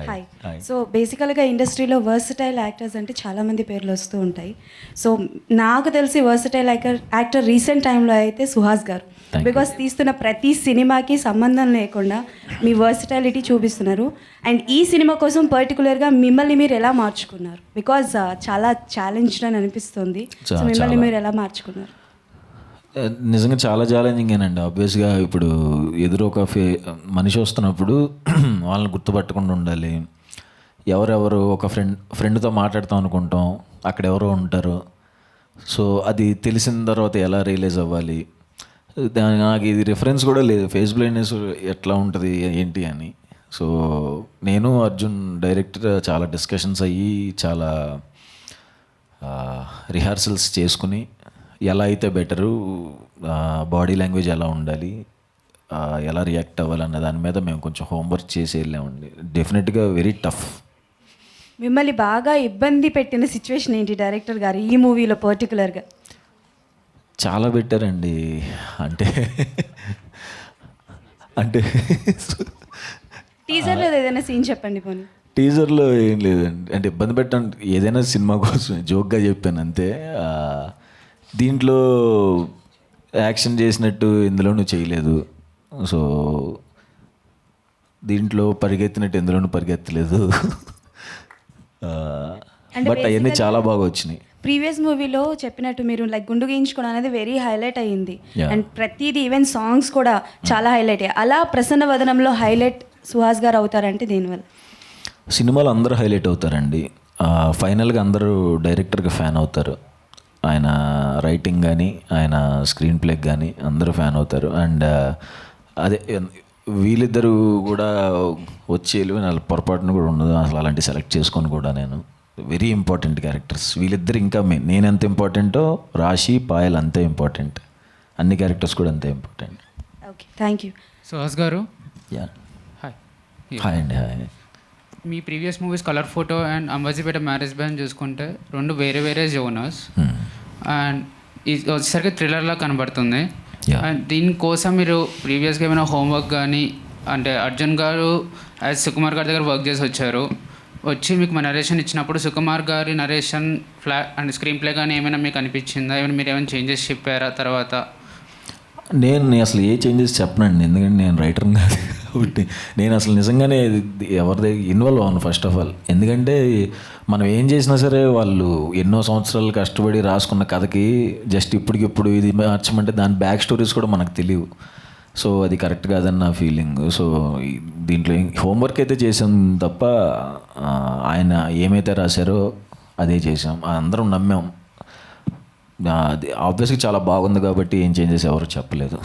Hi. So బేసికల్గా ఇండస్ట్రీలో versatile actors అంటే చాలామంది పేర్లు వస్తూ ఉంటాయి. సో నాకు తెలిసి వర్సటైల్ యాక్టర్ రీసెంట్ టైంలో అయితే సుహాస్ గారు, బికాస్ తీస్తున్న ప్రతి సినిమాకి సంబంధం లేకుండా మీ వర్సటాలిటీ చూపిస్తున్నారు. అండ్ ఈ సినిమా కోసం పర్టికులర్గా మిమ్మల్ని మీరు ఎలా మార్చుకున్నారు? బికాజ్ చాలా ఛాలెంజ్డ్ అని అనిపిస్తుంది. సో మిమ్మల్ని మీరు ఎలా మార్చుకున్నారు? నిజంగా చాలా ఛాలెంజింగేనండి. ఆబ్వియస్గా ఇప్పుడు ఎదురు ఒక మనిషి వస్తున్నప్పుడు వాళ్ళని గుర్తుపట్టకుండా ఉండాలి. ఎవరెవరు ఒక ఫ్రెండ్తో మాట్లాడతాం అనుకుంటాం, అక్కడ ఎవరో ఉంటారు. సో అది తెలిసిన తర్వాత ఎలా రియలైజ్ అవ్వాలి, నాకు ఇది రిఫరెన్స్ కూడా లేదు, ఫేస్ బ్లైండ్నెస్ ఎట్లా ఉంటుంది ఏంటి అని. సో నేను అర్జున్ డైరెక్టర్ చాలా డిస్కషన్స్ అయ్యి చాలా రిహార్సల్స్ చేసుకుని ఎలా అయితే బెటరు, బాడీ లాంగ్వేజ్ ఎలా ఉండాలి, ఎలా రియాక్ట్ అవ్వాలన్న దాని మీద మేము కొంచెం హోంవర్క్ చేసి వెళ్ళామండి. డెఫినెట్గా వెరీ టఫ్. మిమ్మల్ని బాగా ఇబ్బంది పెట్టిన సిచ్యువేషన్ ఏంటి డైరెక్టర్ గారు ఈ మూవీలో పర్టికులర్గా? చాలా పెట్టారండి. అంటే టీజర్లో ఏదైనా సీన్ చెప్పండి పోనీ. టీజర్లో ఏం లేదండి, అంటే ఇబ్బంది పెట్టండి, ఏదైనా సినిమా కోసం జోక్గా చెప్పాను అంతే. దీంట్లో యాక్షన్ చేసినట్టు ఇందులోనూ చేయలేదు. సో దీంట్లో పరిగెత్తినట్టు ఇందులోనూ పరిగెత్తలేదు. బట్ అవన్నీ చాలా బాగా వచ్చినాయి. ప్రీవియస్ మూవీలో చెప్పినట్టు మీరు లైక్ గుండు గీయించుకోవడం అనేది వెరీ హైలైట్ అయ్యింది. అండ్ ప్రతిదీ ఈవెన్ సాంగ్స్ కూడా చాలా హైలైట్ అయ్యాయి. అలా ప్రసన్న వదనంలో హైలైట్ సుహాస్ గారు అవుతారంటే దీనివల్ల? సినిమాలో అందరూ హైలైట్ అవుతారండి. ఫైనల్గా అందరూ డైరెక్టర్గా ఫ్యాన్ అవుతారు. ఆయన రైటింగ్ కానీ ఆయన స్క్రీన్ ప్లేకి కానీ అందరూ ఫ్యాన్ అవుతారు. అండ్ అదే వీళ్ళిద్దరూ కూడా వచ్చి వెళ్ళి వాళ్ళ పొరపాటును కూడా ఉండదు అసలు. అలాంటి సెలెక్ట్ చేసుకొని కూడా నేను వెరీ ఇంపార్టెంట్ క్యారెక్టర్స్ వీళ్ళిద్దరు. ఇంకా నేను ఎంత ఇంపార్టెంటో రాశి పాయల్ అంతే ఇంపార్టెంట్. అన్ని క్యారెక్టర్స్ కూడా అంతే important. Okay, thank you. Suhas గారు హాయ్. హాయ్ అండి. Hi. Me previous movies colour photo and Ambajipeta marriage ban చూసుకుంటే రెండు వేరే వేరే జోనర్స్. అండ్ ఇది వచ్చేసరికి థ్రిల్లర్లా కనబడుతుంది. అండ్ దీనికోసం మీరు ప్రీవియస్గా ఏమైనా హోంవర్క్ కానీ, అంటే అర్జున్ గారు యాజ్ సుకుమార్ గారి దగ్గర వర్క్ చేసి వచ్చారు, వచ్చి మీకు మా నరేషన్ ఇచ్చినప్పుడు సుకుమార్ గారి నరేషన్ అండ్ స్క్రీన్ ప్లే కానీ ఏమైనా మీకు అనిపించిందా? ఏమైనా మీరు ఏమైనా చేంజెస్ చెప్పారా తర్వాత? నేను అసలు ఏ చేంజెస్ చెప్పనండి, ఎందుకంటే నేను రైటర్ని కాదు కాబట్టి. నేను అసలు నిజంగానే ఎవరి దగ్గర ఇన్వాల్వ్ అవ్వను ఫస్ట్ ఆఫ్ ఆల్. ఎందుకంటే మనం ఏం చేసినా సరే వాళ్ళు ఎన్నో సంవత్సరాలు కష్టపడి రాసుకున్న కథకి జస్ట్ ఇప్పటికిప్పుడు ఇది మార్చమంటే దాని బ్యాక్ స్టోరీస్ కూడా మనకు తెలియవు. సో అది కరెక్ట్ కాదని నా ఫీలింగ్. సో దీంట్లో హోంవర్క్ అయితే చేసాం తప్ప ఆయన ఏమైతే రాశారో అదే చేసాం, అందరం నమ్మాం. అది ఆబ్వియస్గా చాలా బాగుంది కాబట్టి ఏం చేంజెస్ ఎవరు చెప్పలేదు.